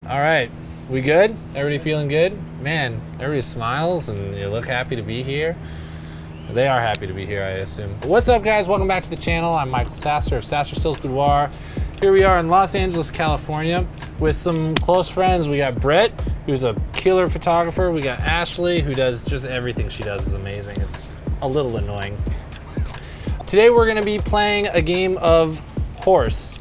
All right, we good? Everybody feeling good? Man, everybody smiles and you look happy to be here. They are happy to be here, I assume. What's up, guys? Welcome back to the channel. I'm Michael Sasser of Sasser Stills Boudoir. Here we are in Los Angeles, California with some close friends. We got Brett, who's a killer photographer. We got Ashley, who does just everything she does is amazing. It's a little annoying. Today we're gonna be playing a game of horse.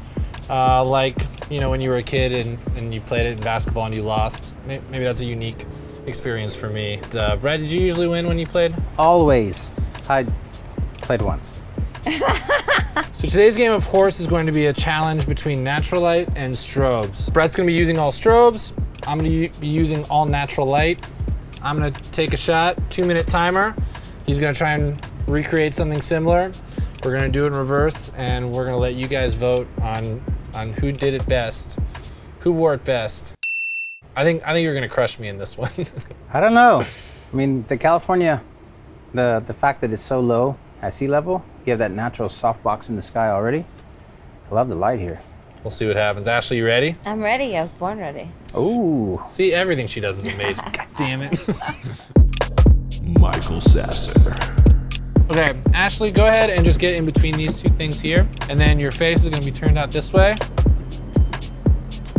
Like, you know, when you were a kid and you played it in basketball and you lost. Maybe that's a unique experience for me. Brett, did you usually win when you played? Always. I played once. So today's game of horse is going to be a challenge between natural light and strobes. Brett's gonna be using all strobes. I'm gonna be using all natural light. I'm gonna take a shot, 2-minute timer. He's gonna try and recreate something similar. We're gonna do it in reverse, and we're gonna let you guys vote on who did it best, who wore it best. I think you're gonna crush me in this one. I don't know. I mean, the California, the fact that it's so low at sea level, you have that natural softbox in the sky already. I love the light here. We'll see what happens. Ashley, you ready? I'm ready. I was born ready. Ooh. See, everything she does is amazing. God damn it. Michael Sasser. Okay, Ashley, go ahead and just get in between these two things here. And then your face is gonna be turned out this way.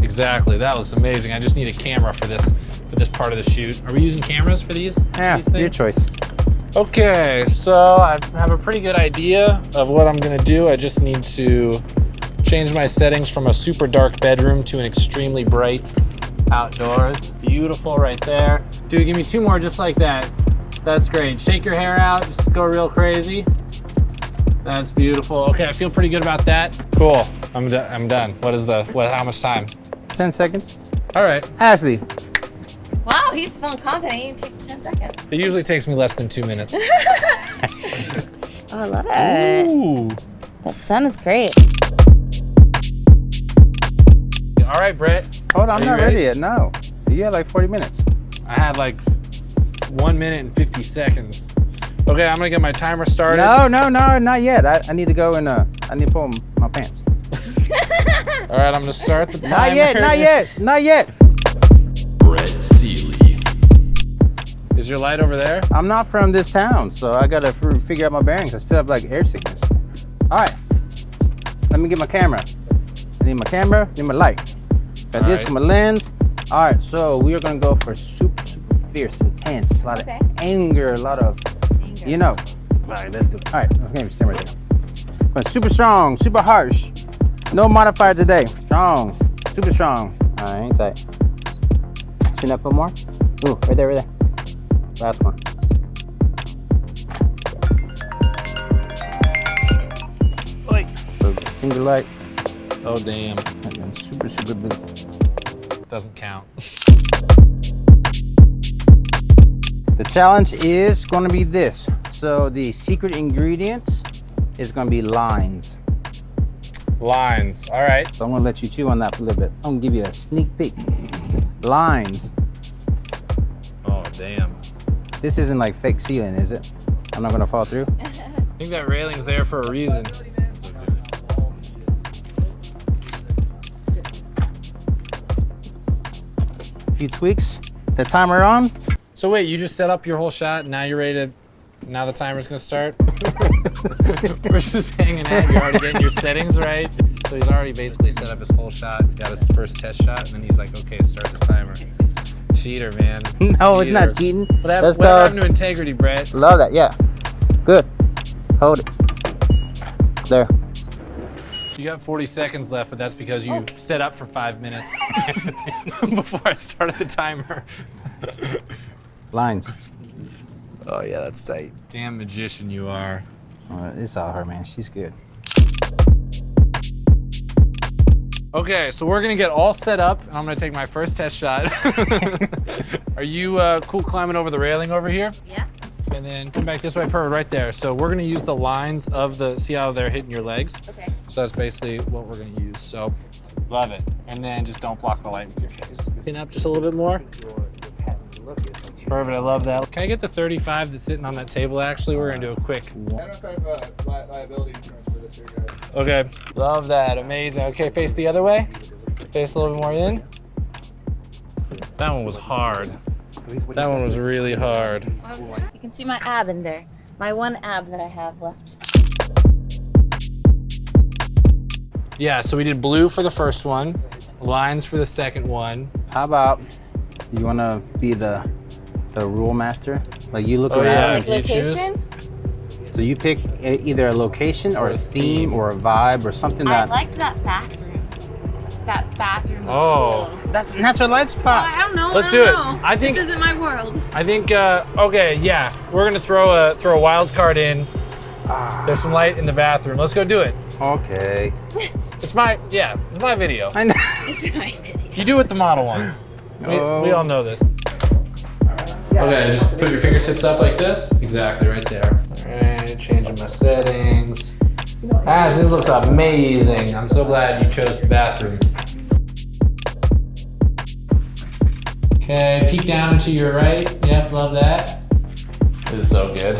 Exactly, that looks amazing. I just need a camera for this part of the shoot. Are we using cameras for these? Yeah, these things? your choice. Okay, so I have a pretty good idea of what I'm gonna do. I just need to change my settings from a super dark bedroom to an extremely bright outdoors. Beautiful right there. Dude, give me 2 more just like that. That's great. Shake your hair out, just go real crazy. That's beautiful. Okay, I feel pretty good about that. Cool, I'm done. How much time? 10 seconds. All right. Ashley. Wow, he's feeling confident. He can take 10 seconds. It usually takes me less than 2 minutes. Oh, I love it. Ooh. That sun is great. All right, Brett. Hold on, I'm Are you not ready? ready yet. No. You had like 40 minutes. I had like 1 minute and 50 seconds. Okay, I'm gonna get my timer started. No, not yet. I need to go and I need to pull my pants. All right, I'm gonna start the timer. Not yet. Brett Seeley. Is your light over there? I'm not from this town, so I gotta figure out my bearings. I still have like air sickness. All right, let me get my camera. I need my camera, need my light. Got this, right. my lens. All right, so we are gonna go for super fierce, intense, a lot of anger, a lot of, you know. All right, let's do it. All right, okay, stand right there. Going super strong, super harsh. No modifier today. Strong, super strong. All right, hang tight. Chin up a more. Ooh, right there. Last one. Oi. So single light, Oh damn. and then super blue. Doesn't count. The challenge is going to be this. So the secret ingredients is going to be lines. Lines. All right. So I'm going to let you chew on that for a little bit. I'm going to give you a sneak peek. Lines. Oh damn. This isn't like fake ceiling, is it? I'm not going to fall through. I think that railing's there for a reason. A few tweaks. The timer on. So wait, you just set up your whole shot, and now you're ready to, now the timer's gonna start? We're just hanging out, you're already getting your settings right. So he's already basically set up his whole shot, got his first test shot, and then he's like, okay, start the timer. Cheater, man. No, it's not Cheater. cheating. What Let's happened go. to integrity, Brett? Love that, yeah. Good. Hold it. There. You got 40 seconds left, but that's because you set up for 5 minutes before I started the timer. Lines. Oh yeah, that's tight. Damn magician you are. It's all her, man. She's good. Okay, so we're gonna get all set up. I'm gonna take my first test shot. Are you cool climbing over the railing over here? Yeah. And then come back this way, perfect, right there. So we're gonna use the lines of see how they're hitting your legs? Okay. So that's basically what we're gonna use. So, love it. And then just don't block the light with your face. Clean up just a little bit more. Perfect, I love that. Can I get the 35 that's sitting on that table, actually? We're gonna do a quick. I don't know if I have liability insurance for this here, guys. Okay, love that, amazing. Okay, face the other way. Face a little bit more in. That one was hard. That one was really hard. You can see my ab in there. My one ab that I have left. Yeah, so we did blue for the first one, lines for the second one. How about you want to be the rule master? Like you look Oh, yeah. around. Like you choose? location? So you pick either a location or a theme or a vibe or something I that. liked that bathroom. That bathroom was Oh. cool. That's a natural light spot. I don't know. Let's I do don't it. know. I think- this isn't my world. I think, okay, yeah, we're gonna throw a wild card in. There's some light in the bathroom. Let's go do it. Okay. It's my video. I know. It's my video. You do what the model wants. Oh. We all know this. Okay, just put your fingertips up like this. Exactly, right there. All right, changing my settings. Ash, this looks amazing. I'm so glad you chose the bathroom. Okay, peek down and to your right. Yep, love that. This is so good.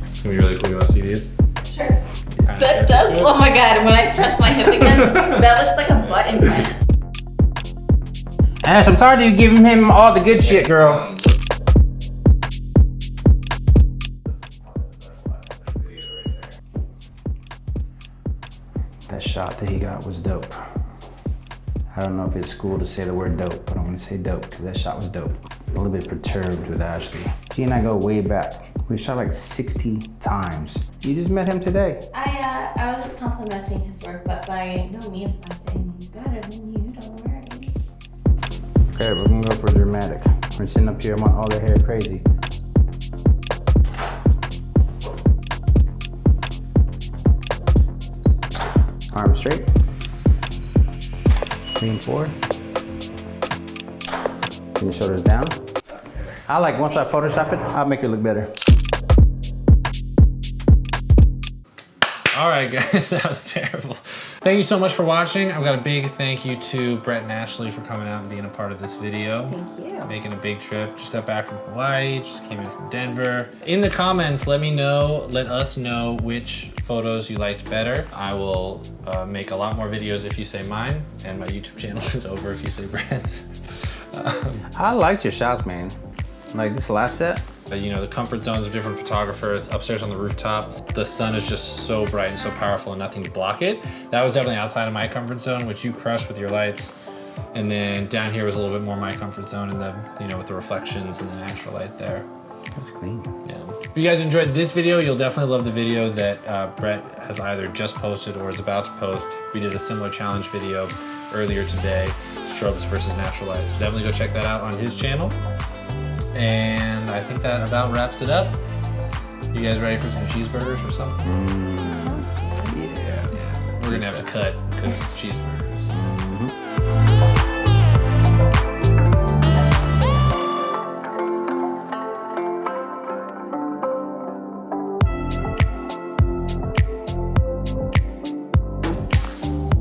It's gonna be really cool. You wanna see these? Sure. That does. Oh my god! When I press my hip against, that looks like a butt implant. Ash, I'm tired of you giving him all the good shit, girl. That shot that he got was dope. I don't know if it's cool to say the word dope, but I'm gonna say dope because that shot was dope. A little bit perturbed with Ashley. She and I go way back. We shot like 60 times. You just met him today. I was just complimenting his work, but by no means am I saying he's better than you. Don't worry. Okay, we're gonna go for dramatic. We're sitting up here, I want all their hair crazy. Arms straight. Lean forward. Bring the shoulders down. I like once I Photoshop it, I'll make it look better. All right, guys, that was terrible. Thank you so much for watching. I've got a big thank you to Brett and Ashley for coming out and being a part of this video. Thank you. Making a big trip. Just got back from Hawaii, just came in from Denver. In the comments, let us know which photos you liked better. I will make a lot more videos if you say mine, and my YouTube channel is over if you say Brett's. I liked your shots, man. Like this last set. You know, the comfort zones of different photographers. Upstairs on the rooftop, the sun is just so bright and so powerful and nothing to block it. That was definitely outside of my comfort zone, which you crushed with your lights. And then down here was a little bit more my comfort zone, and the, you know, with the reflections and the natural light there. That's clean. Yeah. If you guys enjoyed this video, you'll definitely love the video that Brett has either just posted or is about to post. We did a similar challenge video earlier today, Strobes versus natural light. So definitely go check that out on his channel. And I think that about wraps it up. You guys ready for some cheeseburgers or something? Yeah. We're gonna have to cut because cheeseburgers.